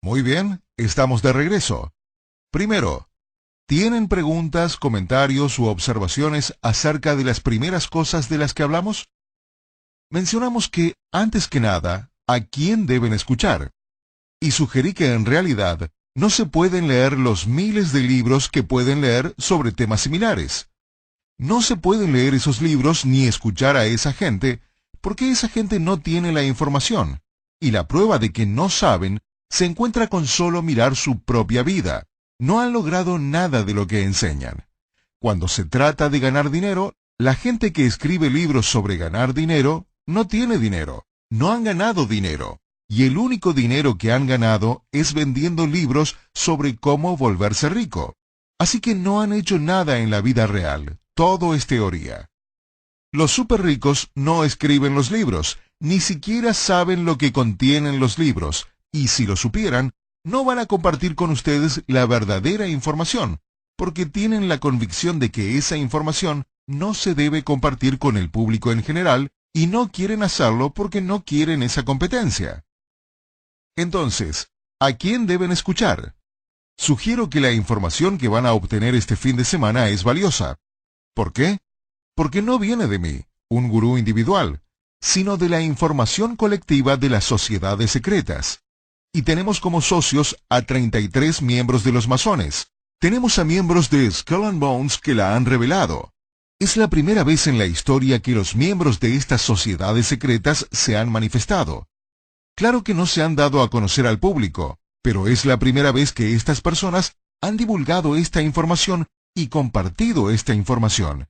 Muy bien, estamos de regreso. Primero, ¿tienen preguntas, comentarios u observaciones acerca de las primeras cosas de las que hablamos? Mencionamos que, antes que nada, ¿a quién deben escuchar? Y sugerí que en realidad no se pueden leer los miles de libros que pueden leer sobre temas similares. No se pueden leer esos libros ni escuchar a esa gente, porque esa gente no tiene la información, y la prueba de que no saben se encuentra con solo mirar su propia vida. No han logrado nada de lo que enseñan. Cuando se trata de ganar dinero, la gente que escribe libros sobre ganar dinero no tiene dinero, no han ganado dinero, y el único dinero que han ganado es vendiendo libros sobre cómo volverse rico. Así que no han hecho nada en la vida real, todo es teoría. Los súper ricos no escriben los libros, ni siquiera saben lo que contienen los libros, y si lo supieran, no van a compartir con ustedes la verdadera información, porque tienen la convicción de que esa información no se debe compartir con el público en general, y no quieren hacerlo porque no quieren esa competencia. Entonces, ¿a quién deben escuchar? Sugiero que la información que van a obtener este fin de semana es valiosa. ¿Por qué? Porque no viene de mí, un gurú individual, sino de la información colectiva de las sociedades secretas. Y tenemos como socios a 33 miembros de los masones. Tenemos a miembros de Skull and Bones que la han revelado. Es la primera vez en la historia que los miembros de estas sociedades secretas se han manifestado. Claro que no se han dado a conocer al público, pero es la primera vez que estas personas han divulgado esta información y compartido esta información.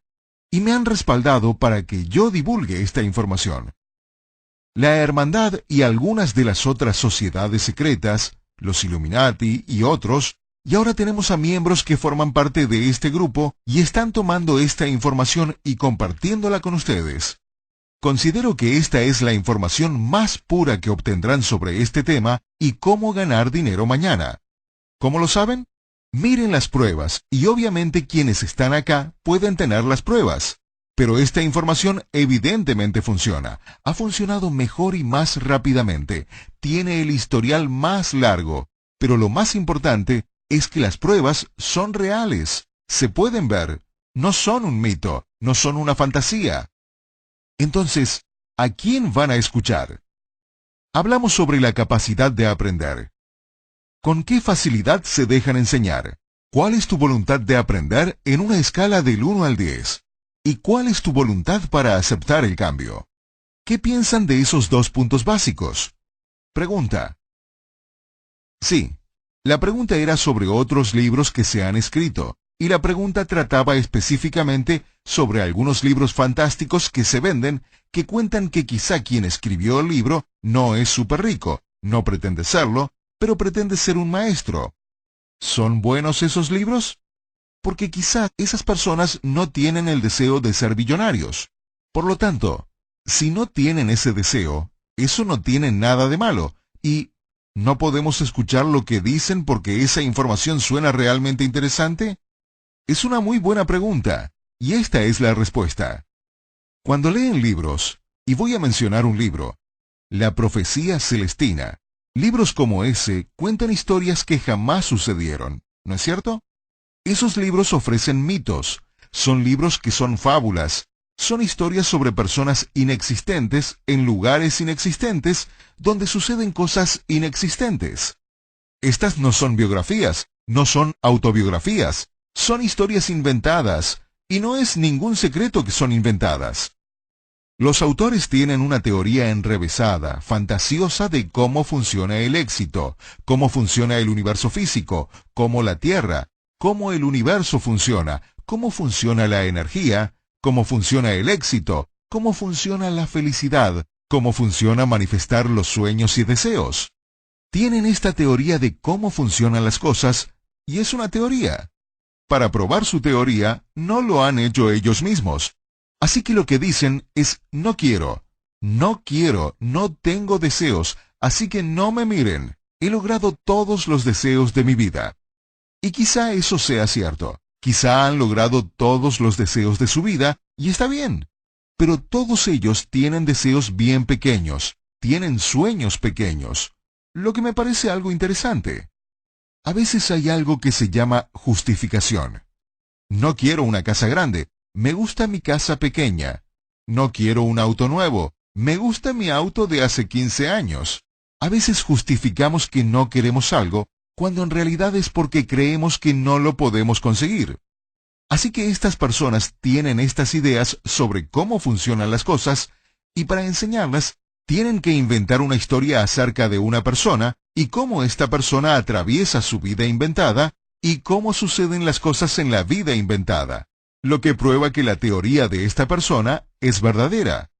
Y me han respaldado para que yo divulgue esta información. La Hermandad y algunas de las otras sociedades secretas, los Illuminati y otros, y ahora tenemos a miembros que forman parte de este grupo y están tomando esta información y compartiéndola con ustedes. Considero que esta es la información más pura que obtendrán sobre este tema y cómo ganar dinero mañana. ¿Cómo lo saben? Miren las pruebas y obviamente quienes están acá pueden tener las pruebas. Pero esta información evidentemente funciona. Ha funcionado mejor y más rápidamente. Tiene el historial más largo. Pero lo más importante es que las pruebas son reales. Se pueden ver. No son un mito. No son una fantasía. Entonces, ¿a quién van a escuchar? Hablamos sobre la capacidad de aprender. ¿Con qué facilidad se dejan enseñar? ¿Cuál es tu voluntad de aprender en una escala del 1 al 10? ¿Y cuál es tu voluntad para aceptar el cambio? ¿Qué piensan de esos dos puntos básicos? Pregunta. Sí, la pregunta era sobre otros libros que se han escrito, y la pregunta trataba específicamente sobre algunos libros fantásticos que se venden, que cuentan que quizá quien escribió el libro no es súper rico, no pretende serlo, pero pretende ser un maestro. ¿Son buenos esos libros? Porque quizá esas personas no tienen el deseo de ser billonarios. Por lo tanto, si no tienen ese deseo, eso no tiene nada de malo, y ¿no podemos escuchar lo que dicen porque esa información suena realmente interesante? Es una muy buena pregunta, y esta es la respuesta. Cuando leen libros, y voy a mencionar un libro, La Profecía Celestina, libros como ese cuentan historias que jamás sucedieron, ¿no es cierto? Esos libros ofrecen mitos, son libros que son fábulas, son historias sobre personas inexistentes en lugares inexistentes donde suceden cosas inexistentes. Estas no son biografías, no son autobiografías, son historias inventadas, y no es ningún secreto que son inventadas. Los autores tienen una teoría enrevesada, fantasiosa de cómo funciona el éxito, cómo funciona el universo físico, cómo la Tierra, cómo el universo funciona, cómo funciona la energía, cómo funciona el éxito, cómo funciona la felicidad, cómo funciona manifestar los sueños y deseos. Tienen esta teoría de cómo funcionan las cosas, y es una teoría. Para probar su teoría, no lo han hecho ellos mismos. Así que lo que dicen es, no quiero, no tengo deseos, así que no me miren. He logrado todos los deseos de mi vida. Y quizá eso sea cierto. Quizá han logrado todos los deseos de su vida, y está bien. Pero todos ellos tienen deseos bien pequeños, tienen sueños pequeños. lo que me parece algo interesante. A veces hay algo que se llama justificación. No quiero una casa grande, me gusta mi casa pequeña. No quiero un auto nuevo, me gusta mi auto de hace 15 años. A veces justificamos que no queremos algo, cuando en realidad es porque creemos que no lo podemos conseguir. Así que estas personas tienen estas ideas sobre cómo funcionan las cosas, y para enseñarlas, tienen que inventar una historia acerca de una persona, y cómo esta persona atraviesa su vida inventada, y cómo suceden las cosas en la vida inventada, lo que prueba que la teoría de esta persona es verdadera.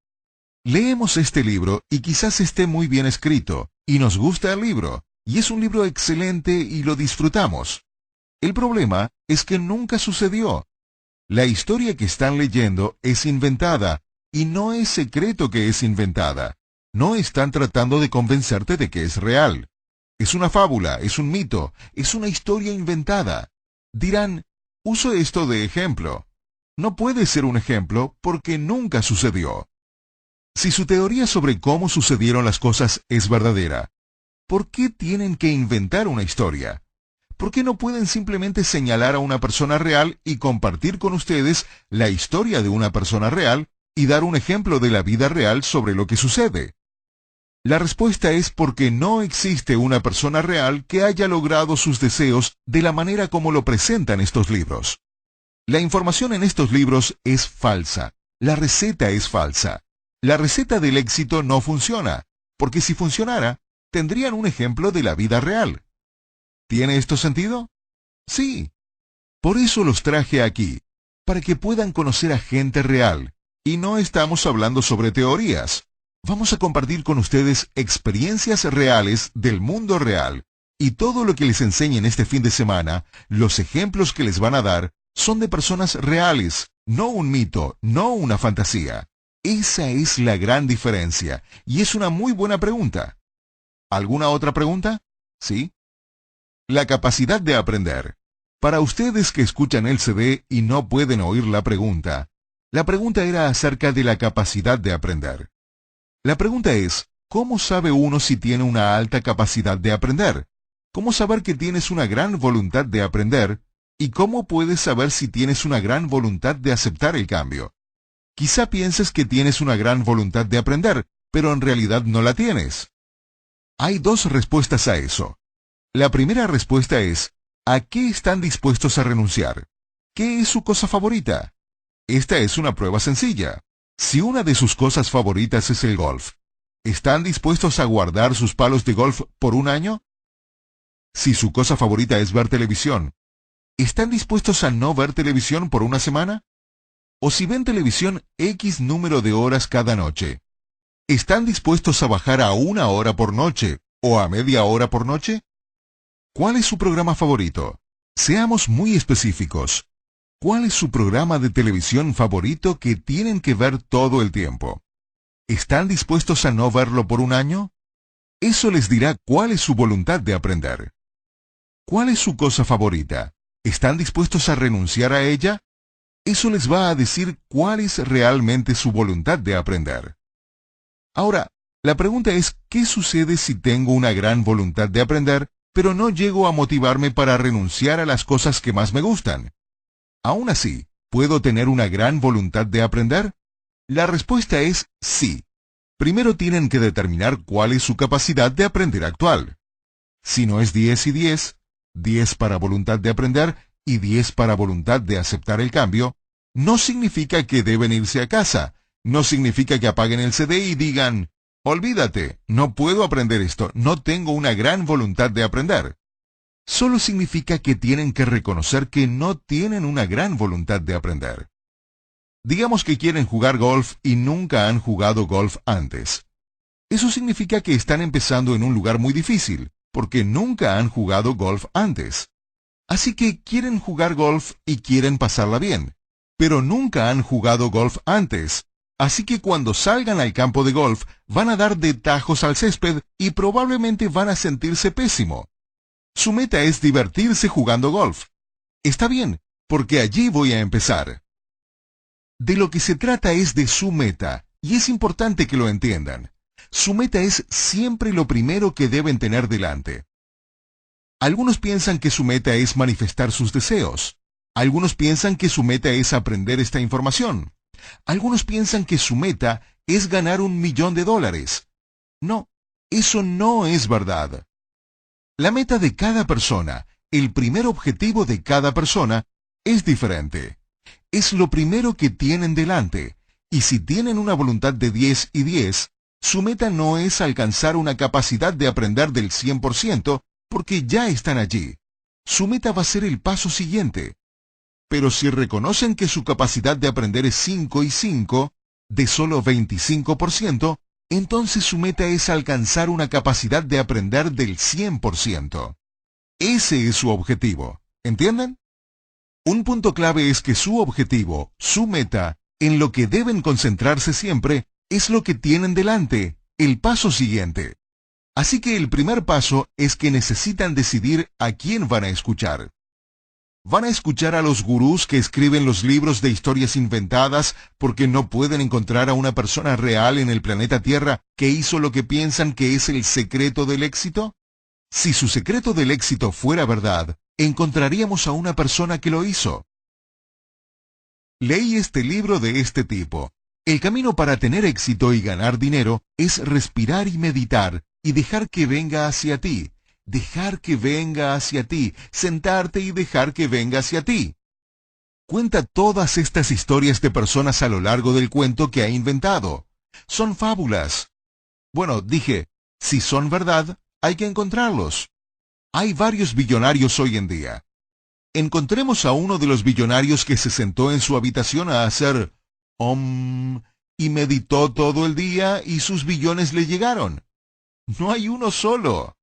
Leemos este libro y quizás esté muy bien escrito, y nos gusta el libro, y es un libro excelente y lo disfrutamos. El problema es que nunca sucedió. La historia que están leyendo es inventada, y no es secreto que es inventada. No están tratando de convencerte de que es real. Es una fábula, es un mito, es una historia inventada. Dirán, uso esto de ejemplo. No puede ser un ejemplo porque nunca sucedió. Si su teoría sobre cómo sucedieron las cosas es verdadera, ¿por qué tienen que inventar una historia? ¿Por qué no pueden simplemente señalar a una persona real y compartir con ustedes la historia de una persona real y dar un ejemplo de la vida real sobre lo que sucede? La respuesta es porque no existe una persona real que haya logrado sus deseos de la manera como lo presentan estos libros. La información en estos libros es falsa. La receta es falsa. La receta del éxito no funciona, porque si funcionara, tendrían un ejemplo de la vida real. ¿Tiene esto sentido? Sí. Por eso los traje aquí, para que puedan conocer a gente real. Y no estamos hablando sobre teorías. Vamos a compartir con ustedes experiencias reales del mundo real. Y todo lo que les enseñen este fin de semana, los ejemplos que les van a dar, son de personas reales, no un mito, no una fantasía. Esa es la gran diferencia, y es una muy buena pregunta. ¿Alguna otra pregunta? ¿Sí? La capacidad de aprender. Para ustedes que escuchan el CD y no pueden oír la pregunta era acerca de la capacidad de aprender. La pregunta es, ¿cómo sabe uno si tiene una alta capacidad de aprender? ¿Cómo saber que tienes una gran voluntad de aprender? ¿Y cómo puedes saber si tienes una gran voluntad de aceptar el cambio? Quizá pienses que tienes una gran voluntad de aprender, pero en realidad no la tienes. Hay dos respuestas a eso. La primera respuesta es, ¿a qué están dispuestos a renunciar? ¿Qué es su cosa favorita? Esta es una prueba sencilla. Si una de sus cosas favoritas es el golf, ¿están dispuestos a guardar sus palos de golf por un año? Si su cosa favorita es ver televisión, ¿están dispuestos a no ver televisión por una semana? O si ven televisión X número de horas cada noche, ¿están dispuestos a bajar a 1 hora por noche o a media hora por noche? ¿Cuál es su programa favorito? Seamos muy específicos. ¿Cuál es su programa de televisión favorito que tienen que ver todo el tiempo? ¿Están dispuestos a no verlo por un año? Eso les dirá cuál es su voluntad de aprender. ¿Cuál es su cosa favorita? ¿Están dispuestos a renunciar a ella? Eso les va a decir cuál es realmente su voluntad de aprender. Ahora, la pregunta es, ¿qué sucede si tengo una gran voluntad de aprender, pero no llego a motivarme para renunciar a las cosas que más me gustan? Aún así, ¿puedo tener una gran voluntad de aprender? La respuesta es sí. Primero tienen que determinar cuál es su capacidad de aprender actual. Si no es 10 y 10, 10 para voluntad de aprender y 10 para voluntad de aceptar el cambio, no significa que deben irse a casa. No significa que apaguen el CD y digan, olvídate, no puedo aprender esto, no tengo una gran voluntad de aprender. Solo significa que tienen que reconocer que no tienen una gran voluntad de aprender. Digamos que quieren jugar golf y nunca han jugado golf antes. Eso significa que están empezando en un lugar muy difícil, porque nunca han jugado golf antes. Así que quieren jugar golf y quieren pasarla bien, pero nunca han jugado golf antes. Así que cuando salgan al campo de golf, van a dar de tajos al césped y probablemente van a sentirse pésimo. Su meta es divertirse jugando golf. Está bien, porque allí voy a empezar. De lo que se trata es de su meta, y es importante que lo entiendan. Su meta es siempre lo primero que deben tener delante. Algunos piensan que su meta es manifestar sus deseos. Algunos piensan que su meta es aprender esta información. Algunos piensan que su meta es ganar $1.000.000. No, eso no es verdad. La meta de cada persona, el primer objetivo de cada persona, es diferente. Es lo primero que tienen delante, y si tienen una voluntad de 10 y 10, su meta no es alcanzar una capacidad de aprender del 100%, porque ya están allí. Su meta va a ser el paso siguiente. Pero si reconocen que su capacidad de aprender es 5 y 5, de solo 25%, entonces su meta es alcanzar una capacidad de aprender del 100%. Ese es su objetivo. ¿Entienden? Un punto clave es que su objetivo, su meta, en lo que deben concentrarse siempre, es lo que tienen delante, el paso siguiente. Así que el primer paso es que necesitan decidir a quién van a escuchar. ¿Van a escuchar a los gurús que escriben los libros de historias inventadas porque no pueden encontrar a una persona real en el planeta Tierra que hizo lo que piensan que es el secreto del éxito? Si su secreto del éxito fuera verdad, encontraríamos a una persona que lo hizo. Leí este libro de este tipo. El camino para tener éxito y ganar dinero es respirar y meditar y dejar que venga hacia ti. Dejar que venga hacia ti, sentarte y dejar que venga hacia ti. Cuenta todas estas historias de personas a lo largo del cuento que ha inventado. Son fábulas. Bueno, dije, si son verdad, hay que encontrarlos. Hay varios billonarios hoy en día. Encontremos a uno de los billonarios que se sentó en su habitación a hacer Om y meditó todo el día y sus billones le llegaron. No hay uno solo.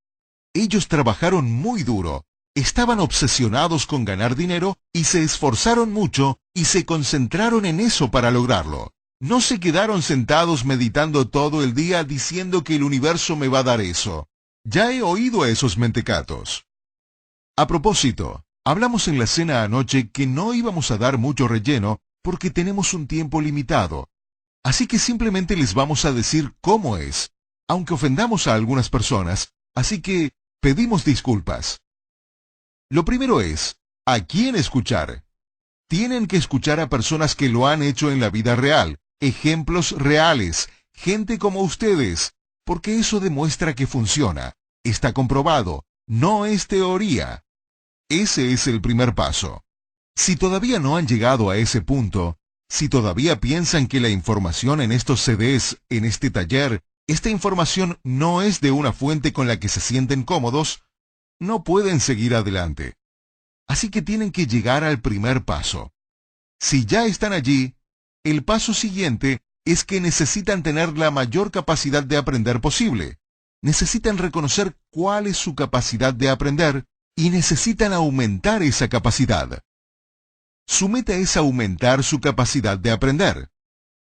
Ellos trabajaron muy duro, estaban obsesionados con ganar dinero y se esforzaron mucho y se concentraron en eso para lograrlo. No se quedaron sentados meditando todo el día diciendo que el universo me va a dar eso. Ya he oído a esos mentecatos. A propósito, hablamos en la cena anoche que no íbamos a dar mucho relleno porque tenemos un tiempo limitado. Así que simplemente les vamos a decir cómo es, aunque ofendamos a algunas personas, así que pedimos disculpas. Lo primero es, ¿a quién escuchar? Tienen que escuchar a personas que lo han hecho en la vida real, ejemplos reales, gente como ustedes, porque eso demuestra que funciona, está comprobado, no es teoría. Ese es el primer paso. Si todavía no han llegado a ese punto, si todavía piensan que la información en estos CDs, en este taller, esta información no es de una fuente con la que se sienten cómodos, no pueden seguir adelante. Así que tienen que llegar al primer paso. Si ya están allí, el paso siguiente es que necesitan tener la mayor capacidad de aprender posible. Necesitan reconocer cuál es su capacidad de aprender y necesitan aumentar esa capacidad. Su meta es aumentar su capacidad de aprender.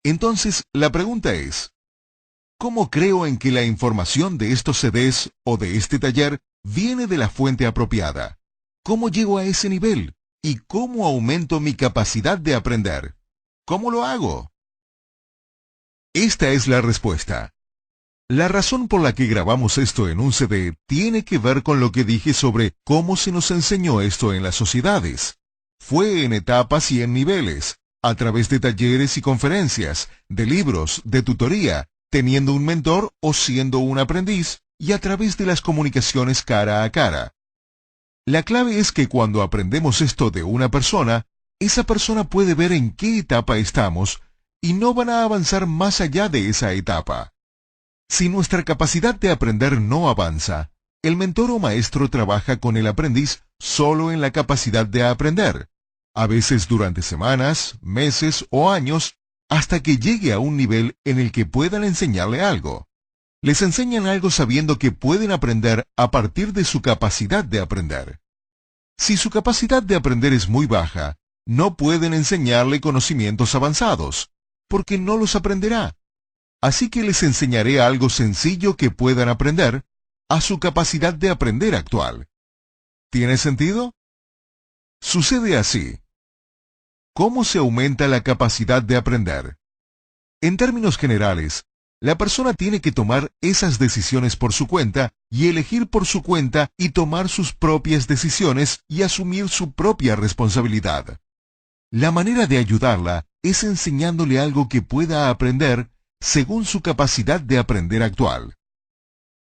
Entonces, la pregunta es, ¿cómo creo en que la información de estos CDs o de este taller viene de la fuente apropiada? ¿Cómo llego a ese nivel? ¿Y cómo aumento mi capacidad de aprender? ¿Cómo lo hago? Esta es la respuesta. La razón por la que grabamos esto en un CD tiene que ver con lo que dije sobre cómo se nos enseñó esto en las sociedades. Fue en etapas y en niveles, a través de talleres y conferencias, de libros, de tutoría, teniendo un mentor o siendo un aprendiz, y a través de las comunicaciones cara a cara. La clave es que cuando aprendemos esto de una persona, esa persona puede ver en qué etapa estamos y no van a avanzar más allá de esa etapa. Si nuestra capacidad de aprender no avanza, el mentor o maestro trabaja con el aprendiz solo en la capacidad de aprender, a veces durante semanas, meses o años, hasta que llegue a un nivel en el que puedan enseñarle algo. Les enseñan algo sabiendo que pueden aprender a partir de su capacidad de aprender. Si su capacidad de aprender es muy baja, no pueden enseñarle conocimientos avanzados, porque no los aprenderá. Así que les enseñaré algo sencillo que puedan aprender a su capacidad de aprender actual. ¿Tiene sentido? Sucede así. ¿Cómo se aumenta la capacidad de aprender? En términos generales, La persona tiene que tomar esas decisiones por su cuenta y elegir por su cuenta y tomar sus propias decisiones y asumir su propia responsabilidad. La manera de ayudarla es enseñándole algo que pueda aprender según su capacidad de aprender actual.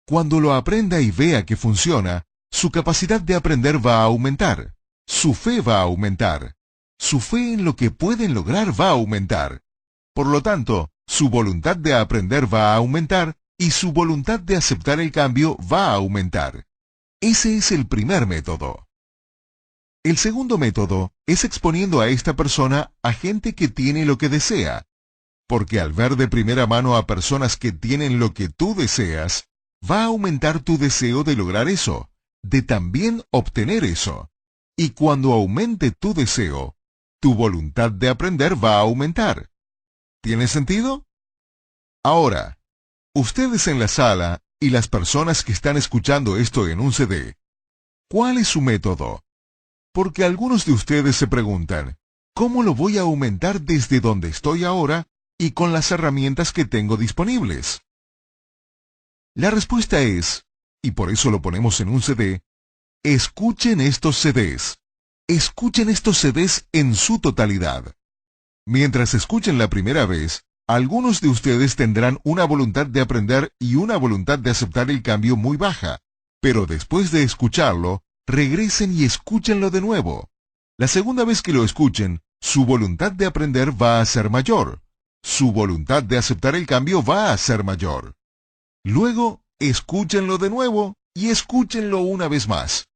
Cuando lo aprenda y vea que funciona, su capacidad de aprender va a aumentar, su fe va a aumentar, su fe en lo que pueden lograr va a aumentar. Por lo tanto, su voluntad de aprender va a aumentar y su voluntad de aceptar el cambio va a aumentar. Ese es el primer método. El segundo método es exponiendo a esta persona a gente que tiene lo que desea, porque al ver de primera mano a personas que tienen lo que tú deseas, va a aumentar tu deseo de lograr eso, de también obtener eso. Y cuando aumente tu deseo, tu voluntad de aprender va a aumentar. ¿Tiene sentido? Ahora, ustedes en la sala y las personas que están escuchando esto en un CD, ¿cuál es su método? Porque algunos de ustedes se preguntan, ¿cómo lo voy a aumentar desde donde estoy ahora y con las herramientas que tengo disponibles? La respuesta es, y por eso lo ponemos en un CD, escuchen estos CDs. Escuchen estos CDs en su totalidad. Mientras escuchen la primera vez, algunos de ustedes tendrán una voluntad de aprender y una voluntad de aceptar el cambio muy baja, pero después de escucharlo, regresen y escúchenlo de nuevo. La segunda vez que lo escuchen, su voluntad de aprender va a ser mayor. Su voluntad de aceptar el cambio va a ser mayor. Luego, escúchenlo de nuevo y escúchenlo una vez más.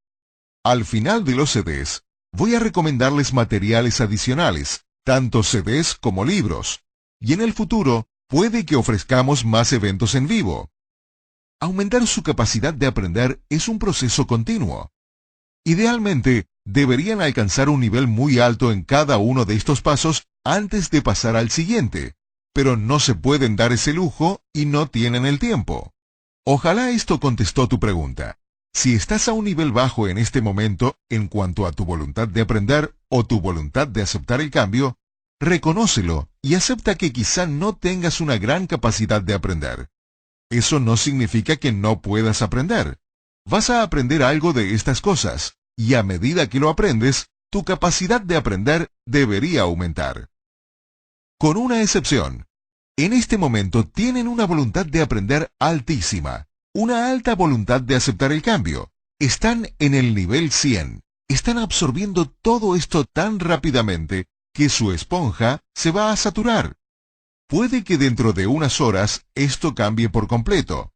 Al final de los CDs, voy a recomendarles materiales adicionales, tanto CDs como libros. Y en el futuro, puede que ofrezcamos más eventos en vivo. Aumentar su capacidad de aprender es un proceso continuo. Idealmente, deberían alcanzar un nivel muy alto en cada uno de estos pasos antes de pasar al siguiente, pero no se pueden dar ese lujo y no tienen el tiempo. Ojalá esto contestó tu pregunta. Si estás a un nivel bajo en este momento en cuanto a tu voluntad de aprender o tu voluntad de aceptar el cambio, reconócelo y acepta que quizá no tengas una gran capacidad de aprender. Eso no significa que no puedas aprender. Vas a aprender algo de estas cosas, y a medida que lo aprendes, tu capacidad de aprender debería aumentar. Con una excepción. En este momento tienen una voluntad de aprender altísima, una alta voluntad de aceptar el cambio. Están en el nivel 100. Están absorbiendo todo esto tan rápidamente que su esponja se va a saturar. Puede que dentro de unas horas esto cambie por completo.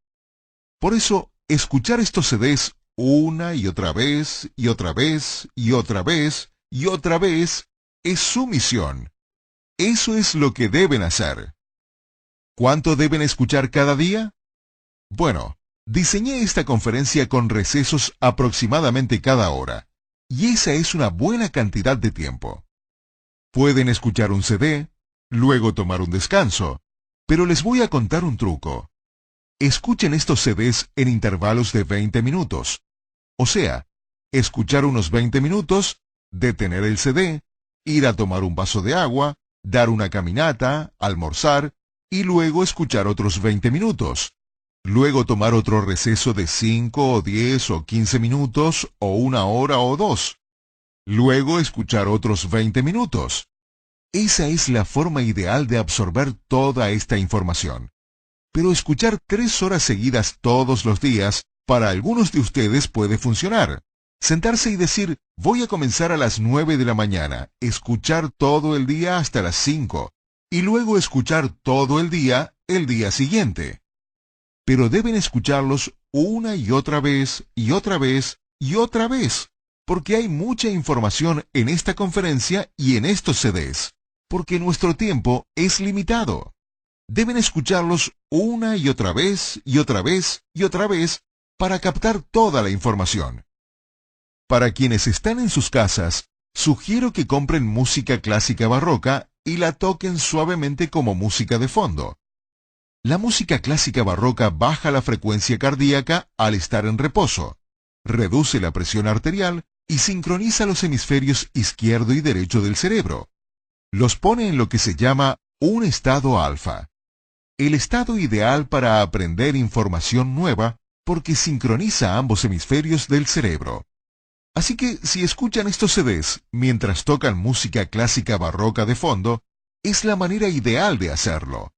Por eso, escuchar estos CDs una y otra vez, y otra vez, y otra vez, y otra vez, es su misión. Eso es lo que deben hacer. ¿Cuánto deben escuchar cada día? Bueno, diseñé esta conferencia con recesos aproximadamente cada hora, y esa es una buena cantidad de tiempo. Pueden escuchar un CD, luego tomar un descanso, pero les voy a contar un truco. Escuchen estos CDs en intervalos de 20 minutos. O sea, escuchar unos 20 minutos, detener el CD, ir a tomar un vaso de agua, dar una caminata, almorzar, y luego escuchar otros 20 minutos. Luego tomar otro receso de 5 o 10 o 15 minutos o una hora o dos. Luego escuchar otros 20 minutos. Esa es la forma ideal de absorber toda esta información. Pero escuchar 3 horas seguidas todos los días, para algunos de ustedes puede funcionar. Sentarse y decir, voy a comenzar a las 9 de la mañana, escuchar todo el día hasta las 5, y luego escuchar todo el día siguiente. Pero deben escucharlos una y otra vez, y otra vez, y otra vez, porque hay mucha información en esta conferencia y en estos CDs, porque nuestro tiempo es limitado. Deben escucharlos una y otra vez, y otra vez, y otra vez, para captar toda la información. Para quienes están en sus casas, sugiero que compren música clásica barroca y la toquen suavemente como música de fondo. La música clásica barroca baja la frecuencia cardíaca al estar en reposo, reduce la presión arterial y sincroniza los hemisferios izquierdo y derecho del cerebro. Los pone en lo que se llama un estado alfa. el estado ideal para aprender información nueva porque sincroniza ambos hemisferios del cerebro. Así que si escuchan estos CDs mientras tocan música clásica barroca de fondo, es la manera ideal de hacerlo.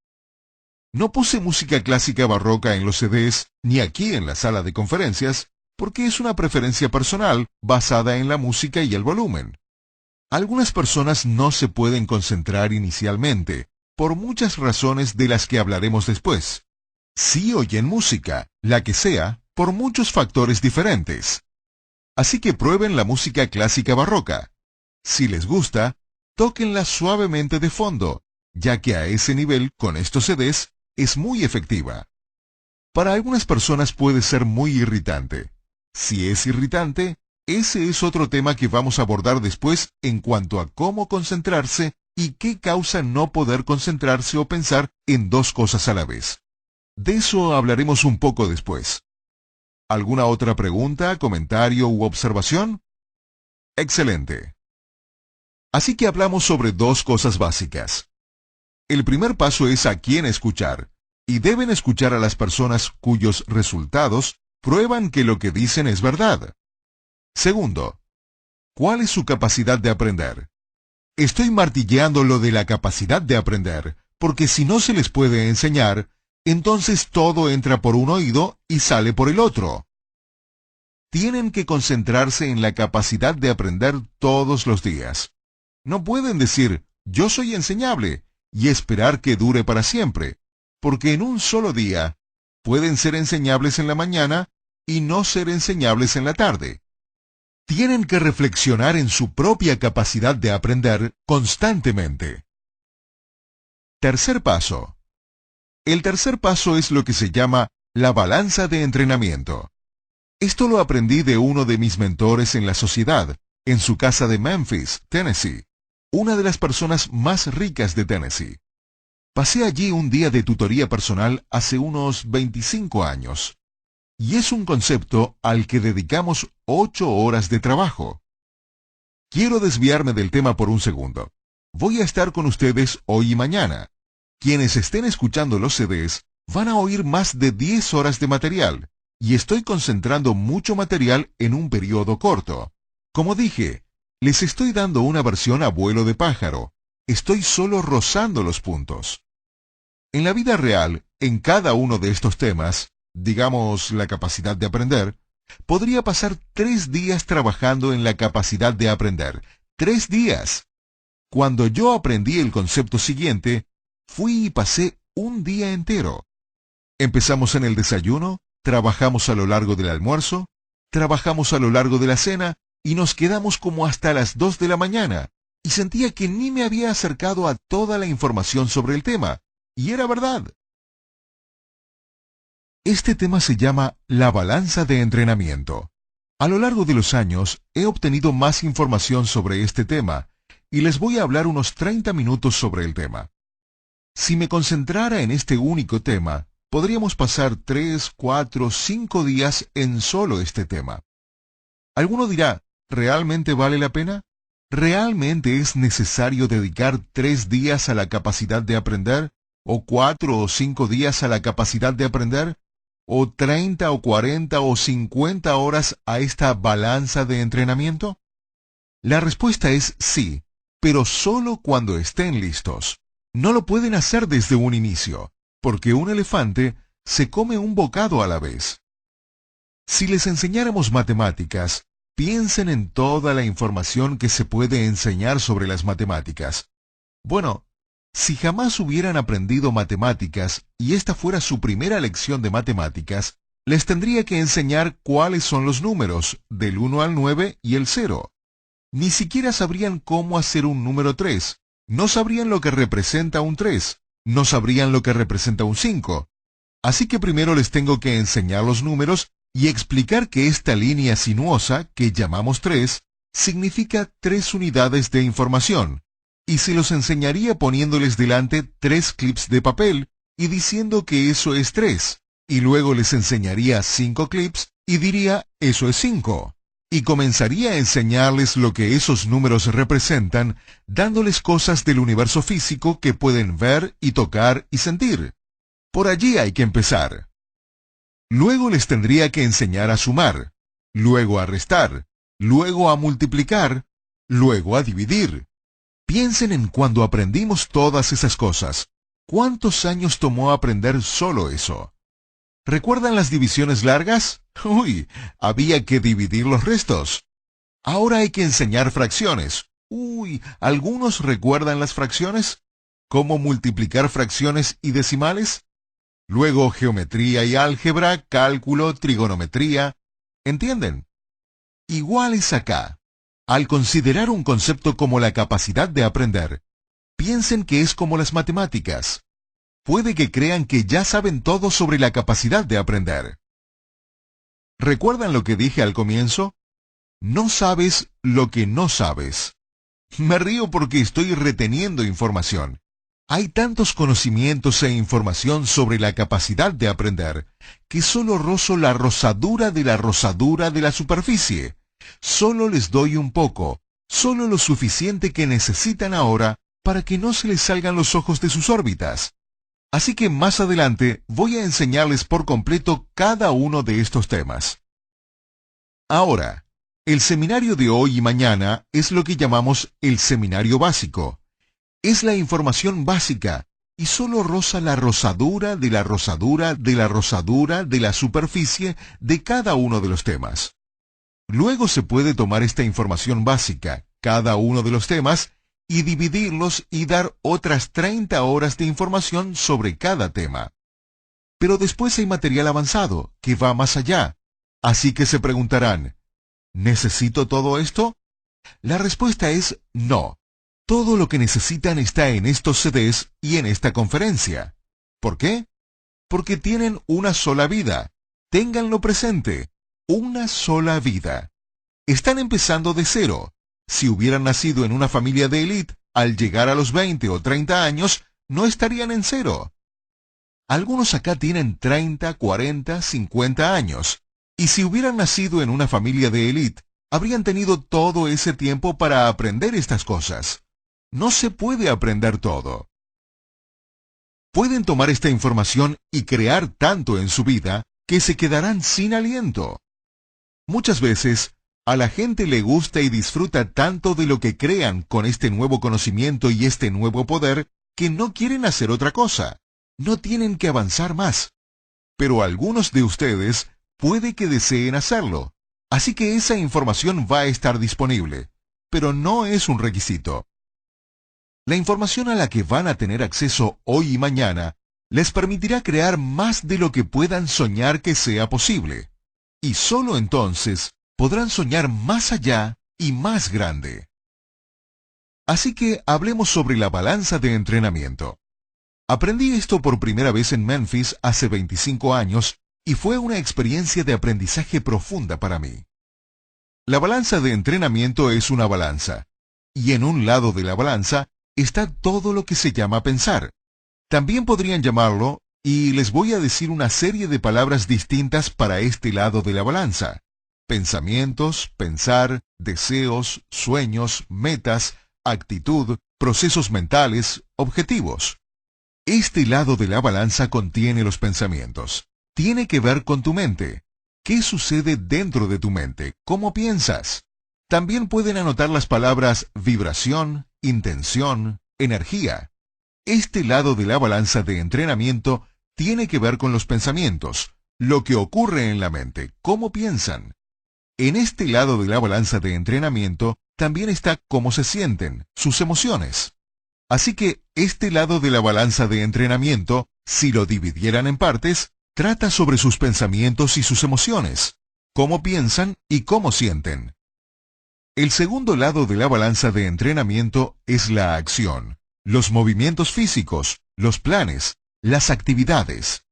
No puse música clásica barroca en los CDs ni aquí en la sala de conferencias porque es una preferencia personal basada en la música y el volumen. Algunas personas no se pueden concentrar inicialmente, por muchas razones de las que hablaremos después. Sí oyen música, la que sea, por muchos factores diferentes. Así que prueben la música clásica barroca. Si les gusta, tóquenla suavemente de fondo, ya que a ese nivel, con estos CDs, es muy efectiva. Para algunas personas puede ser muy irritante. Si es irritante, ese es otro tema que vamos a abordar después en cuanto a cómo concentrarse y qué causa no poder concentrarse o pensar en dos cosas a la vez. De eso hablaremos un poco después. ¿Alguna otra pregunta, comentario u observación? Excelente. Así que hablamos sobre dos cosas básicas. El primer paso es a quién escuchar, y deben escuchar a las personas cuyos resultados prueban que lo que dicen es verdad. Segundo, ¿cuál es su capacidad de aprender? Estoy martilleando lo de la capacidad de aprender, porque si no se les puede enseñar, entonces todo entra por un oído y sale por el otro. Tienen que concentrarse en la capacidad de aprender todos los días. No pueden decir, yo soy enseñable, y esperar que dure para siempre, porque en un solo día pueden ser enseñables en la mañana y no ser enseñables en la tarde. Tienen que reflexionar en su propia capacidad de aprender constantemente. Tercer paso. El tercer paso es lo que se llama la balanza de entrenamiento. Esto lo aprendí de uno de mis mentores en la sociedad, en su casa de Memphis, Tennessee, una de las personas más ricas de Tennessee. Pasé allí un día de tutoría personal hace unos 25 años. Y es un concepto al que dedicamos 8 horas de trabajo. Quiero desviarme del tema por un segundo. Voy a estar con ustedes hoy y mañana. Quienes estén escuchando los CDs van a oír más de 10 horas de material, y estoy concentrando mucho material en un periodo corto. Como dije, les estoy dando una versión a vuelo de pájaro. Estoy solo rozando los puntos. En la vida real, en cada uno de estos temas, digamos la capacidad de aprender, podría pasar 3 días trabajando en la capacidad de aprender. 3 días. Cuando yo aprendí el concepto siguiente, fui y pasé un día entero. Empezamos en el desayuno, trabajamos a lo largo del almuerzo, trabajamos a lo largo de la cena y nos quedamos como hasta las 2 de la mañana. Y sentía que ni me había acercado a toda la información sobre el tema. Y era verdad. Este tema se llama la balanza de entrenamiento. A lo largo de los años he obtenido más información sobre este tema y les voy a hablar unos 30 minutos sobre el tema. Si me concentrara en este único tema, podríamos pasar 3, 4, 5 días en solo este tema. Alguno dirá, ¿realmente vale la pena? ¿Realmente es necesario dedicar 3 días a la capacidad de aprender? ¿O 4 o 5 días a la capacidad de aprender? ¿O 30 o 40 o 50 horas a esta balanza de entrenamiento? La respuesta es sí, pero solo cuando estén listos. No lo pueden hacer desde un inicio, porque un elefante se come un bocado a la vez. Si les enseñáramos matemáticas, piensen en toda la información que se puede enseñar sobre las matemáticas. Bueno, si jamás hubieran aprendido matemáticas y esta fuera su primera lección de matemáticas, les tendría que enseñar cuáles son los números, del 1 al 9 y el 0. Ni siquiera sabrían cómo hacer un número 3. No sabrían lo que representa un 3. No sabrían lo que representa un 5. Así que primero les tengo que enseñar los números y explicar que esta línea sinuosa, que llamamos 3, significa 3 unidades de información. Y se los enseñaría poniéndoles delante 3 clips de papel y diciendo que eso es 3. Y luego les enseñaría 5 clips y diría, eso es 5. Y comenzaría a enseñarles lo que esos números representan, dándoles cosas del universo físico que pueden ver y tocar y sentir. Por allí hay que empezar. Luego les tendría que enseñar a sumar, luego a restar, luego a multiplicar, luego a dividir. Piensen en cuando aprendimos todas esas cosas. ¿Cuántos años tomó aprender solo eso? ¿Recuerdan las divisiones largas? Uy, había que dividir los restos. Ahora hay que enseñar fracciones. Uy, ¿algunos recuerdan las fracciones? ¿Cómo multiplicar fracciones y decimales? Luego geometría y álgebra, cálculo, trigonometría. ¿Entienden? Igual es acá. Al considerar un concepto como la capacidad de aprender, piensen que es como las matemáticas. Puede que crean que ya saben todo sobre la capacidad de aprender. ¿Recuerdan lo que dije al comienzo? No sabes lo que no sabes. Me río porque estoy reteniendo información. Hay tantos conocimientos e información sobre la capacidad de aprender que solo rozo la rosadura de la superficie. Solo les doy un poco, solo lo suficiente que necesitan ahora para que no se les salgan los ojos de sus órbitas. Así que más adelante voy a enseñarles por completo cada uno de estos temas. Ahora, el seminario de hoy y mañana es lo que llamamos el seminario básico. Es la información básica y solo roza la rosadura de la superficie de cada uno de los temas. Luego se puede tomar esta información básica, cada uno de los temas, y dividirlos y dar otras 30 horas de información sobre cada tema. Pero después hay material avanzado, que va más allá. Así que se preguntarán, ¿necesito todo esto? La respuesta es no. Todo lo que necesitan está en estos CDs y en esta conferencia. ¿Por qué? Porque tienen una sola vida. Ténganlo presente. Una sola vida. Están empezando de cero. Si hubieran nacido en una familia de élite, al llegar a los 20 o 30 años, no estarían en cero. Algunos acá tienen 30, 40, 50 años. Y si hubieran nacido en una familia de élite, habrían tenido todo ese tiempo para aprender estas cosas. No se puede aprender todo. Pueden tomar esta información y crear tanto en su vida que se quedarán sin aliento. Muchas veces, a la gente le gusta y disfruta tanto de lo que crean con este nuevo conocimiento y este nuevo poder que no quieren hacer otra cosa. No tienen que avanzar más. Pero algunos de ustedes puede que deseen hacerlo. Así que esa información va a estar disponible. Pero no es un requisito. La información a la que van a tener acceso hoy y mañana les permitirá crear más de lo que puedan soñar que sea posible. Y solo entonces podrán soñar más allá y más grande. Así que hablemos sobre la balanza de entrenamiento. Aprendí esto por primera vez en Memphis hace 25 años y fue una experiencia de aprendizaje profunda para mí. La balanza de entrenamiento es una balanza, y en un lado de la balanza está todo lo que se llama pensar. También podrían llamarlo, y les voy a decir una serie de palabras distintas para este lado de la balanza. Pensamientos, pensar, deseos, sueños, metas, actitud, procesos mentales, objetivos. Este lado de la balanza contiene los pensamientos. Tiene que ver con tu mente. ¿Qué sucede dentro de tu mente? ¿Cómo piensas? También pueden anotar las palabras vibración, intención, energía. Este lado de la balanza de entrenamiento tiene que ver con los pensamientos, lo que ocurre en la mente, cómo piensan. En este lado de la balanza de entrenamiento también está cómo se sienten, sus emociones. Así que este lado de la balanza de entrenamiento, si lo dividieran en partes, trata sobre sus pensamientos y sus emociones, cómo piensan y cómo sienten. El segundo lado de la balanza de entrenamiento es la acción, los movimientos físicos, los planes, las actividades.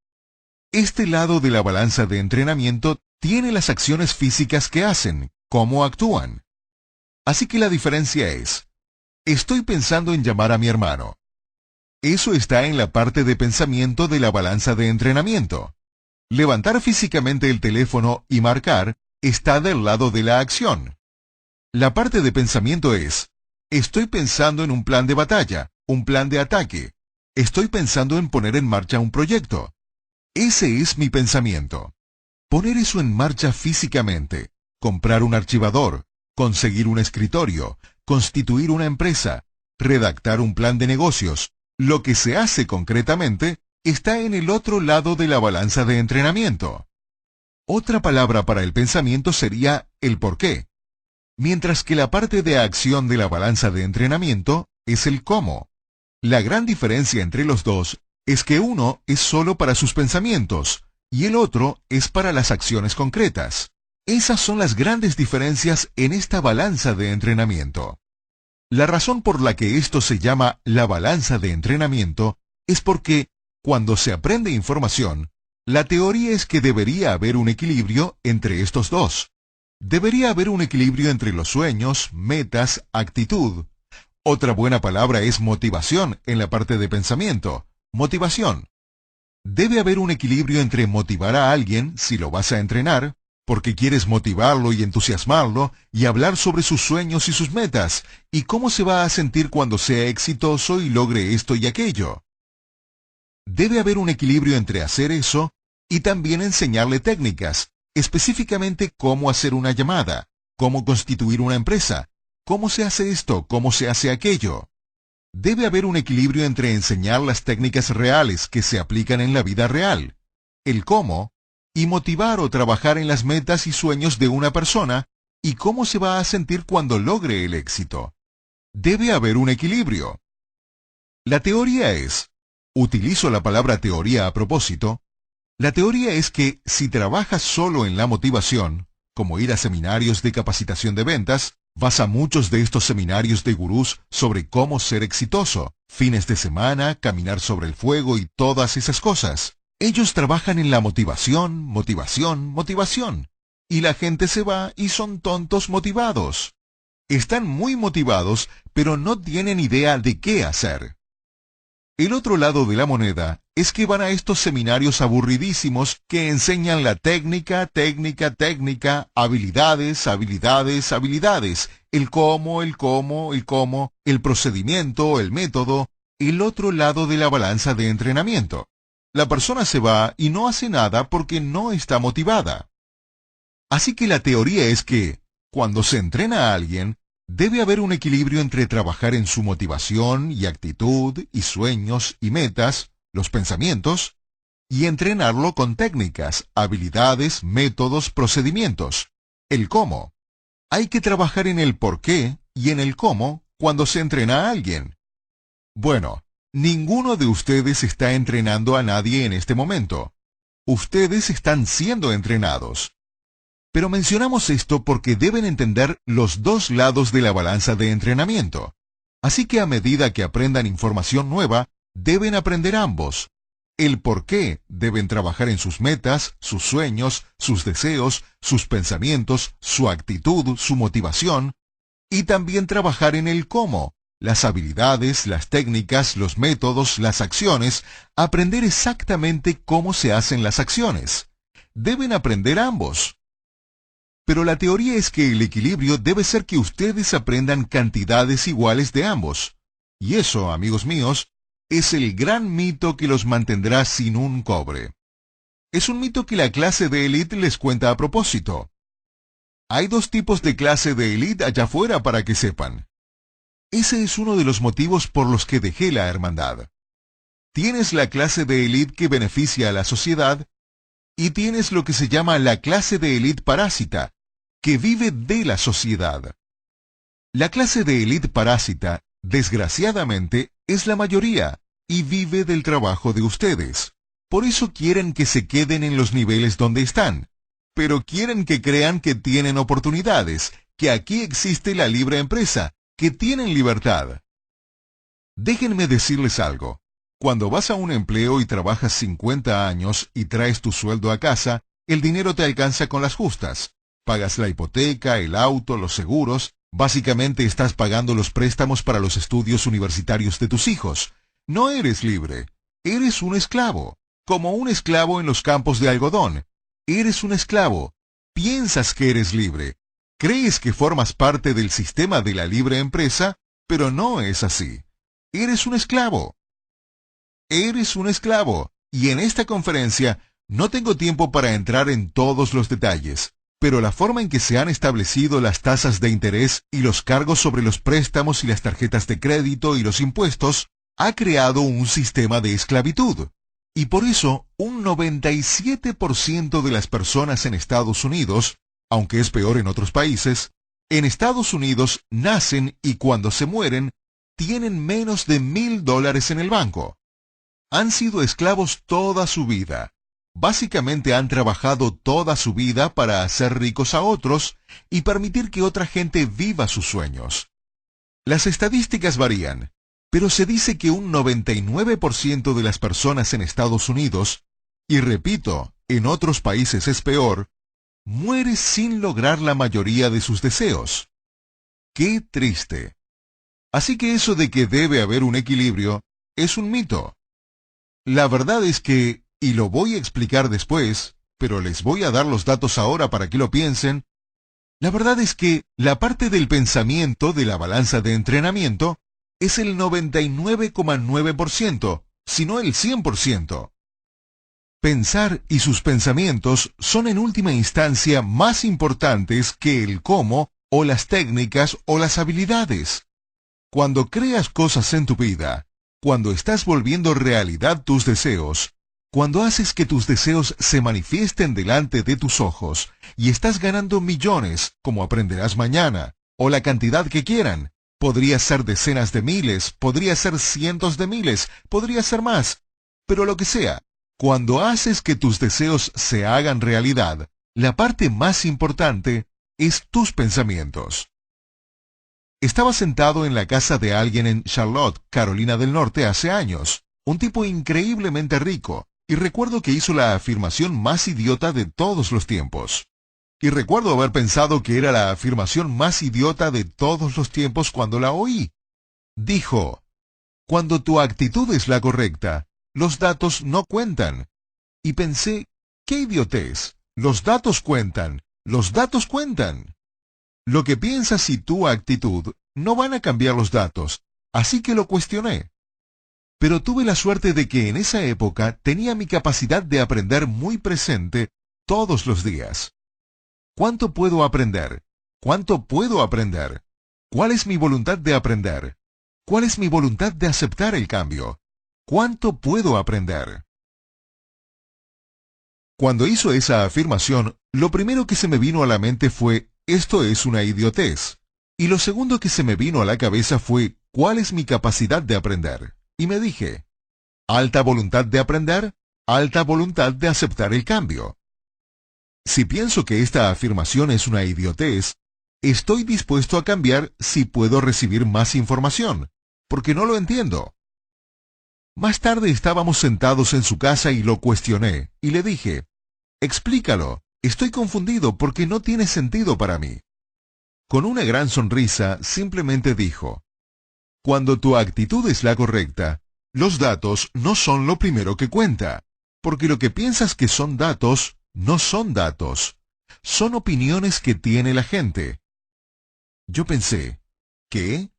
Este lado de la balanza de entrenamiento tiene las acciones físicas que hacen, cómo actúan. Así que la diferencia es, estoy pensando en llamar a mi hermano. Eso está en la parte de pensamiento de la balanza de entrenamiento. Levantar físicamente el teléfono y marcar está del lado de la acción. La parte de pensamiento es, estoy pensando en un plan de batalla, un plan de ataque. Estoy pensando en poner en marcha un proyecto. Ese es mi pensamiento. Poner eso en marcha físicamente. Comprar un archivador, conseguir un escritorio, constituir una empresa, redactar un plan de negocios. Lo que se hace concretamente está en el otro lado de la balanza de entrenamiento. Otra palabra para el pensamiento sería el porqué, mientras que la parte de acción de la balanza de entrenamiento es el cómo. La gran diferencia entre los dos es que uno es solo para sus pensamientos y el otro es para las acciones concretas. Esas son las grandes diferencias en esta balanza de entrenamiento. La razón por la que esto se llama la balanza de entrenamiento es porque, cuando se aprende información, la teoría es que debería haber un equilibrio entre estos dos. Debería haber un equilibrio entre los sueños, metas, actitud. Otra buena palabra es motivación en la parte de pensamiento. Motivación. Debe haber un equilibrio entre motivar a alguien, si lo vas a entrenar, porque quieres motivarlo y entusiasmarlo, y hablar sobre sus sueños y sus metas, y cómo se va a sentir cuando sea exitoso y logre esto y aquello. Debe haber un equilibrio entre hacer eso y también enseñarle técnicas, específicamente cómo hacer una llamada, cómo constituir una empresa, cómo se hace esto, cómo se hace aquello. Debe haber un equilibrio entre enseñar las técnicas reales que se aplican en la vida real, el cómo, y motivar o trabajar en las metas y sueños de una persona y cómo se va a sentir cuando logre el éxito. Debe haber un equilibrio. La teoría es, utilizo la palabra teoría a propósito, la teoría es que si trabajas solo en la motivación, como ir a seminarios de capacitación de ventas, vas a muchos de estos seminarios de gurús sobre cómo ser exitoso, fines de semana, caminar sobre el fuego y todas esas cosas. Ellos trabajan en la motivación, motivación, motivación. Y la gente se va y son tontos motivados. Están muy motivados, pero no tienen idea de qué hacer. El otro lado de la moneda es que van a estos seminarios aburridísimos que enseñan la técnica, técnica, técnica, habilidades, habilidades, habilidades, el cómo, el cómo, el cómo, el procedimiento, el método, el otro lado de la balanza de entrenamiento. La persona se va y no hace nada porque no está motivada. Así que la teoría es que, cuando se entrena a alguien, debe haber un equilibrio entre trabajar en su motivación y actitud y sueños y metas, los pensamientos, y entrenarlo con técnicas, habilidades, métodos, procedimientos. El cómo. Hay que trabajar en el por qué y en el cómo cuando se entrena a alguien. Bueno, ninguno de ustedes está entrenando a nadie en este momento. Ustedes están siendo entrenados. Pero mencionamos esto porque deben entender los dos lados de la balanza de entrenamiento. Así que a medida que aprendan información nueva, deben aprender ambos. El por qué deben trabajar en sus metas, sus sueños, sus deseos, sus pensamientos, su actitud, su motivación, y también trabajar en el cómo, las habilidades, las técnicas, los métodos, las acciones, aprender exactamente cómo se hacen las acciones. Deben aprender ambos. Pero la teoría es que el equilibrio debe ser que ustedes aprendan cantidades iguales de ambos. Y eso, amigos míos, es el gran mito que los mantendrá sin un cobre. Es un mito que la clase de élite les cuenta a propósito. Hay dos tipos de clase de élite allá afuera para que sepan. Ese es uno de los motivos por los que dejé la hermandad. Tienes la clase de élite que beneficia a la sociedad, y tienes lo que se llama la clase de élite parásita, que vive de la sociedad. La clase de élite parásita, desgraciadamente, es la mayoría, y vive del trabajo de ustedes. Por eso quieren que se queden en los niveles donde están. Pero quieren que crean que tienen oportunidades, que aquí existe la libre empresa, que tienen libertad. Déjenme decirles algo. Cuando vas a un empleo y trabajas 50 años y traes tu sueldo a casa, el dinero te alcanza con las justas. Pagas la hipoteca, el auto, los seguros. Básicamente estás pagando los préstamos para los estudios universitarios de tus hijos. No eres libre. Eres un esclavo. Como un esclavo en los campos de algodón. Eres un esclavo. Piensas que eres libre. Crees que formas parte del sistema de la libre empresa, pero no es así. Eres un esclavo. eres un esclavo. Y en esta conferencia no tengo tiempo para entrar en todos los detalles, pero la forma en que se han establecido las tasas de interés y los cargos sobre los préstamos y las tarjetas de crédito y los impuestos ha creado un sistema de esclavitud. Y por eso, un 97% de las personas en Estados Unidos, aunque es peor en otros países, en Estados Unidos nacen y cuando se mueren, tienen menos de $1,000 en el banco. Han sido esclavos toda su vida. Básicamente han trabajado toda su vida para hacer ricos a otros y permitir que otra gente viva sus sueños. Las estadísticas varían, pero se dice que un 99% de las personas en Estados Unidos, y repito, en otros países es peor, muere sin lograr la mayoría de sus deseos. ¡Qué triste! Así que eso de que debe haber un equilibrio es un mito. La verdad es que, y lo voy a explicar después, pero les voy a dar los datos ahora para que lo piensen, la verdad es que la parte del pensamiento de la balanza de entrenamiento es el 99,9%, si no el 100%. Pensar y sus pensamientos son en última instancia más importantes que el cómo, o las técnicas, o las habilidades. Cuando creas cosas en tu vida, cuando estás volviendo realidad tus deseos, cuando haces que tus deseos se manifiesten delante de tus ojos, y estás ganando millones, como aprenderás mañana, o la cantidad que quieran, podría ser decenas de miles, podría ser cientos de miles, podría ser más, pero lo que sea. Cuando haces que tus deseos se hagan realidad, la parte más importante es tus pensamientos. Estaba sentado en la casa de alguien en Charlotte, Carolina del Norte, hace años, un tipo increíblemente rico, y recuerdo que hizo la afirmación más idiota de todos los tiempos. Y recuerdo haber pensado que era la afirmación más idiota de todos los tiempos cuando la oí. Dijo, cuando tu actitud es la correcta, los datos no cuentan. Y pensé, ¡qué idiotez! Los datos cuentan, los datos cuentan. Lo que piensas y tu actitud no van a cambiar los datos, así que lo cuestioné. Pero tuve la suerte de que en esa época tenía mi capacidad de aprender muy presente todos los días. ¿Cuánto puedo aprender? ¿Cuánto puedo aprender? ¿Cuál es mi voluntad de aprender? ¿Cuál es mi voluntad de aceptar el cambio? ¿Cuánto puedo aprender? Cuando hizo esa afirmación, lo primero que se me vino a la mente fue, esto es una idiotez. Y lo segundo que se me vino a la cabeza fue, ¿cuál es mi capacidad de aprender? Y me dije, alta voluntad de aprender, alta voluntad de aceptar el cambio. Si pienso que esta afirmación es una idiotez, estoy dispuesto a cambiar si puedo recibir más información, porque no lo entiendo. Más tarde estábamos sentados en su casa y lo cuestioné, y le dije, explícalo, estoy confundido porque no tiene sentido para mí. Con una gran sonrisa, simplemente dijo, cuando tu actitud es la correcta, los datos no son lo primero que cuenta, porque lo que piensas que son datos, no son datos, son opiniones que tiene la gente. Yo pensé, ¿qué?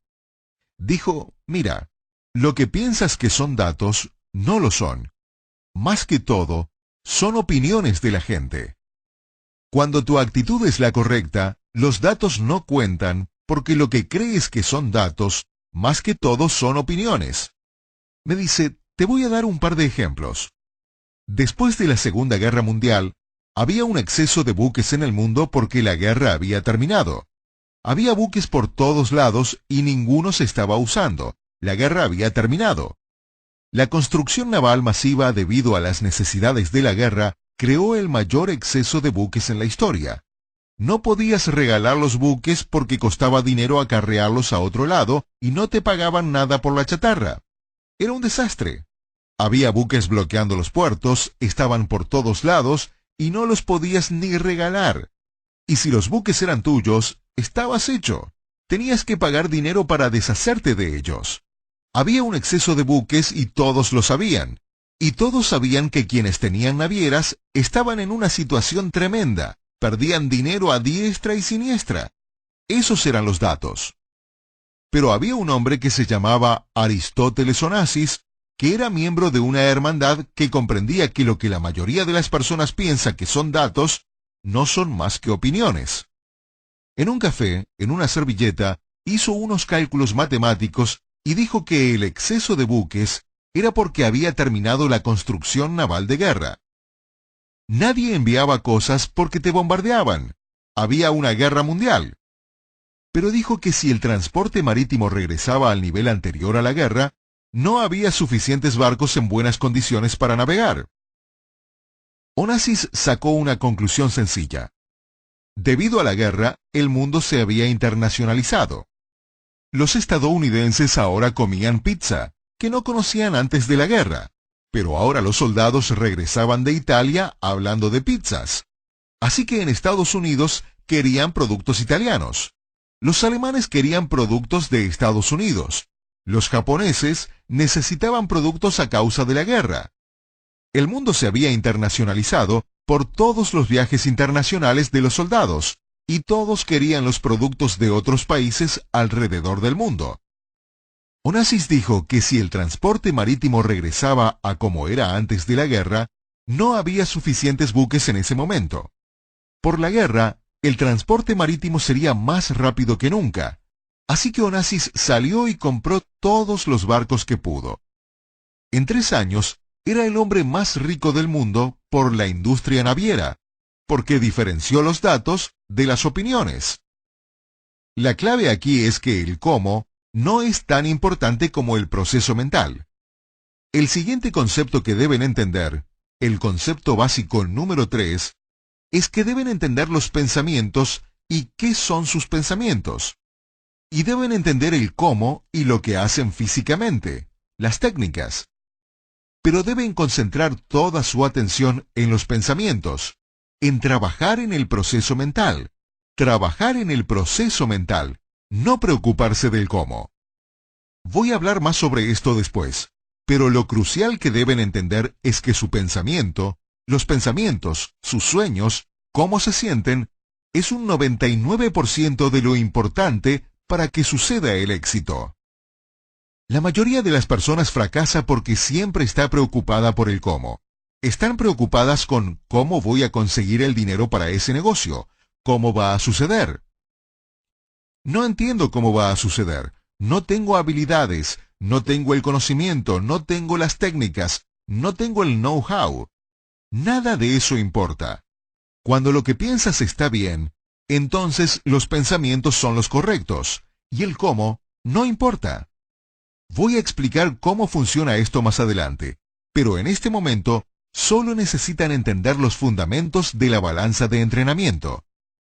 Dijo, mira, lo que piensas que son datos, no lo son. Más que todo, son opiniones de la gente. Cuando tu actitud es la correcta, los datos no cuentan, porque lo que crees que son datos, más que todo son opiniones. Me dice, te voy a dar un par de ejemplos. Después de la Segunda Guerra Mundial, había un exceso de buques en el mundo porque la guerra había terminado. Había buques por todos lados y ninguno se estaba usando. La guerra había terminado. La construcción naval masiva debido a las necesidades de la guerra creó el mayor exceso de buques en la historia. No podías regalar los buques porque costaba dinero acarrearlos a otro lado y no te pagaban nada por la chatarra. Era un desastre. Había buques bloqueando los puertos, estaban por todos lados y no los podías ni regalar. Y si los buques eran tuyos, estabas hecho. Tenías que pagar dinero para deshacerte de ellos. Había un exceso de buques y todos lo sabían. Y todos sabían que quienes tenían navieras estaban en una situación tremenda. Perdían dinero a diestra y siniestra. Esos eran los datos. Pero había un hombre que se llamaba Aristóteles Onassis, que era miembro de una hermandad que comprendía que lo que la mayoría de las personas piensa que son datos, no son más que opiniones. En un café, en una servilleta, hizo unos cálculos matemáticos y dijo que el exceso de buques era porque había terminado la construcción naval de guerra. Nadie enviaba cosas porque te bombardeaban. Había una guerra mundial. Pero dijo que si el transporte marítimo regresaba al nivel anterior a la guerra, no había suficientes barcos en buenas condiciones para navegar. Onassis sacó una conclusión sencilla. Debido a la guerra, el mundo se había internacionalizado. Los estadounidenses ahora comían pizza, que no conocían antes de la guerra, pero ahora los soldados regresaban de Italia hablando de pizzas. Así que en Estados Unidos querían productos italianos. Los alemanes querían productos de Estados Unidos. Los japoneses necesitaban productos a causa de la guerra. El mundo se había internacionalizado por todos los viajes internacionales de los soldados, y todos querían los productos de otros países alrededor del mundo. Onassis dijo que si el transporte marítimo regresaba a como era antes de la guerra, no había suficientes buques en ese momento. Por la guerra, el transporte marítimo sería más rápido que nunca, así que Onassis salió y compró todos los barcos que pudo. En 3 años, era el hombre más rico del mundo por la industria naviera, porque diferenció los datos de las opiniones. La clave aquí es que el cómo no es tan importante como el proceso mental. El siguiente concepto que deben entender, el concepto básico número 3, es que deben entender los pensamientos y qué son sus pensamientos. Y deben entender el cómo y lo que hacen físicamente, las técnicas. Pero deben concentrar toda su atención en los pensamientos, en trabajar en el proceso mental. Trabajar en el proceso mental, no preocuparse del cómo. Voy a hablar más sobre esto después, pero lo crucial que deben entender es que su pensamiento, los pensamientos, sus sueños, cómo se sienten, es un 99% de lo importante para que suceda el éxito. La mayoría de las personas fracasa porque siempre está preocupada por el cómo. Están preocupadas con cómo voy a conseguir el dinero para ese negocio, cómo va a suceder. No entiendo cómo va a suceder, no tengo habilidades, no tengo el conocimiento, no tengo las técnicas, no tengo el know-how. Nada de eso importa. Cuando lo que piensas está bien, entonces los pensamientos son los correctos, y el cómo no importa. Voy a explicar cómo funciona esto más adelante, pero en este momento solo necesitan entender los fundamentos de la balanza de entrenamiento,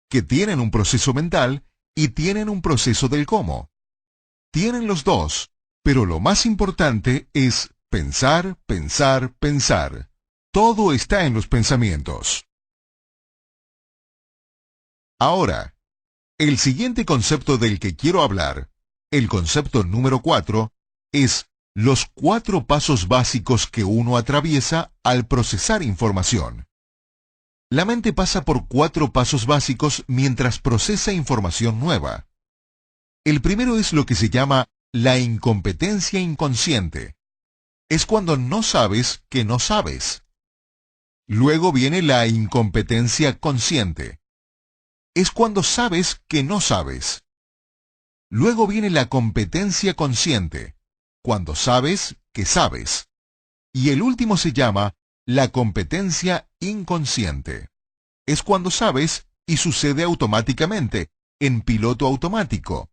que tienen un proceso mental y tienen un proceso del cómo. Tienen los dos, pero lo más importante es pensar, pensar, pensar. Todo está en los pensamientos. Ahora, el siguiente concepto del que quiero hablar, el concepto número 4, es los 4 pasos básicos que uno atraviesa al procesar información. La mente pasa por 4 pasos básicos mientras procesa información nueva. El primero es lo que se llama la incompetencia inconsciente. Es cuando no sabes que no sabes. Luego viene la incompetencia consciente. Es cuando sabes que no sabes. Luego viene la competencia consciente, cuando sabes que sabes. Y el último se llama la competencia inconsciente. Es cuando sabes y sucede automáticamente, en piloto automático.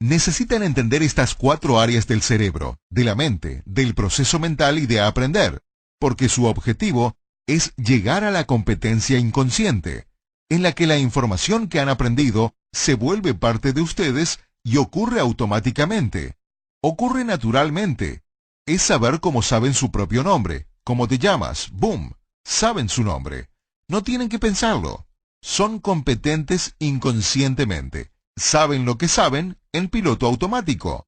Necesitan entender estas 4 áreas del cerebro, de la mente, del proceso mental y de aprender, porque su objetivo es llegar a la competencia inconsciente, en la que la información que han aprendido se vuelve parte de ustedes y ocurre automáticamente. Ocurre naturalmente. Es saber cómo saben su propio nombre. ¿Cómo te llamas? ¡Boom! Saben su nombre. No tienen que pensarlo. Son competentes inconscientemente. Saben lo que saben en piloto automático.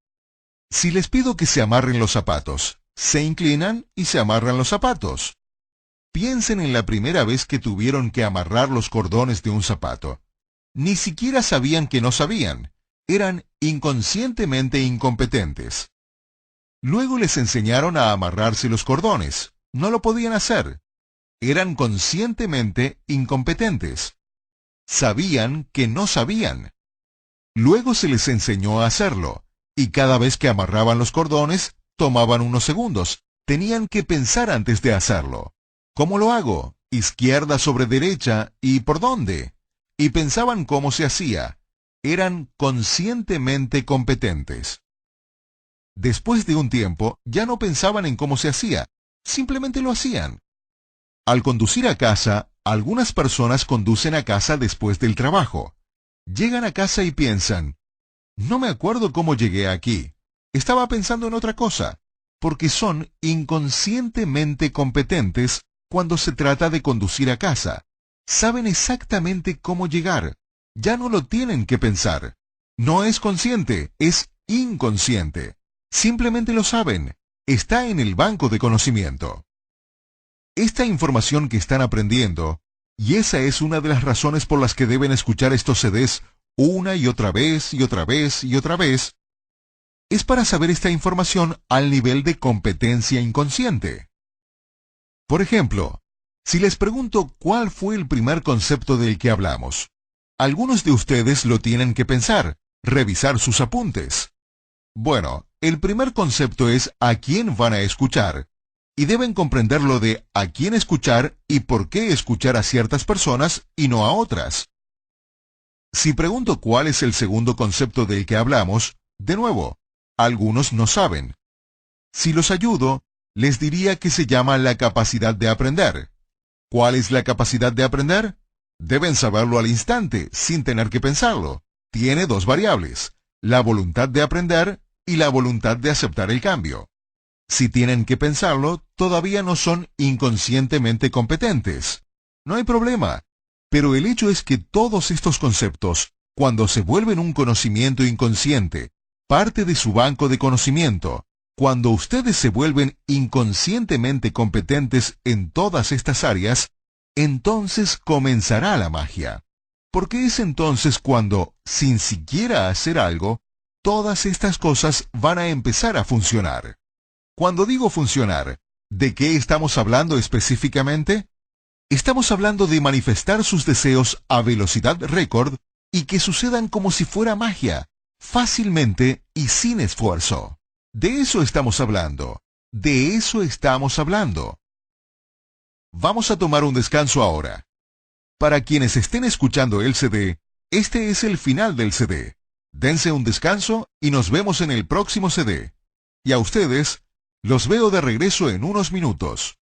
Si les pido que se amarren los zapatos, se inclinan y se amarran los zapatos. Piensen en la primera vez que tuvieron que amarrar los cordones de un zapato. Ni siquiera sabían que no sabían. Eran inconscientemente incompetentes. Luego les enseñaron a amarrarse los cordones. No lo podían hacer. Eran conscientemente incompetentes. Sabían que no sabían. Luego se les enseñó a hacerlo, y cada vez que amarraban los cordones, tomaban unos segundos. Tenían que pensar antes de hacerlo. ¿Cómo lo hago? Izquierda sobre derecha, ¿y por dónde? Y pensaban cómo se hacía. Eran conscientemente competentes. Después de un tiempo, ya no pensaban en cómo se hacía, simplemente lo hacían. Al conducir a casa, algunas personas conducen a casa después del trabajo. Llegan a casa y piensan, no me acuerdo cómo llegué aquí. Estaba pensando en otra cosa, porque son inconscientemente competentes cuando se trata de conducir a casa. Saben exactamente cómo llegar. Ya no lo tienen que pensar. No es consciente, es inconsciente. Simplemente lo saben. Está en el banco de conocimiento. Esta información que están aprendiendo, y esa es una de las razones por las que deben escuchar estos CDs una y otra vez y otra vez y otra vez, es para saber esta información al nivel de competencia inconsciente. Por ejemplo, si les pregunto cuál fue el primer concepto del que hablamos, algunos de ustedes lo tienen que pensar, revisar sus apuntes. Bueno, el primer concepto es a quién van a escuchar, y deben comprender lo de a quién escuchar y por qué escuchar a ciertas personas y no a otras. Si pregunto cuál es el segundo concepto del que hablamos, de nuevo, algunos no saben. Si los ayudo, les diría que se llama la capacidad de aprender. ¿Cuál es la capacidad de aprender? Deben saberlo al instante, sin tener que pensarlo. Tiene dos variables, la voluntad de aprender y la voluntad de aceptar el cambio. Si tienen que pensarlo, todavía no son inconscientemente competentes. No hay problema. Pero el hecho es que todos estos conceptos, cuando se vuelven un conocimiento inconsciente, parte de su banco de conocimiento, cuando ustedes se vuelven inconscientemente competentes en todas estas áreas, entonces comenzará la magia. Porque es entonces cuando, sin siquiera hacer algo, todas estas cosas van a empezar a funcionar. Cuando digo funcionar, ¿de qué estamos hablando específicamente? Estamos hablando de manifestar sus deseos a velocidad récord y que sucedan como si fuera magia, fácilmente y sin esfuerzo. De eso estamos hablando. De eso estamos hablando. Vamos a tomar un descanso ahora. Para quienes estén escuchando el CD, este es el final del CD. Dense un descanso y nos vemos en el próximo CD. Y a ustedes, los veo de regreso en unos minutos.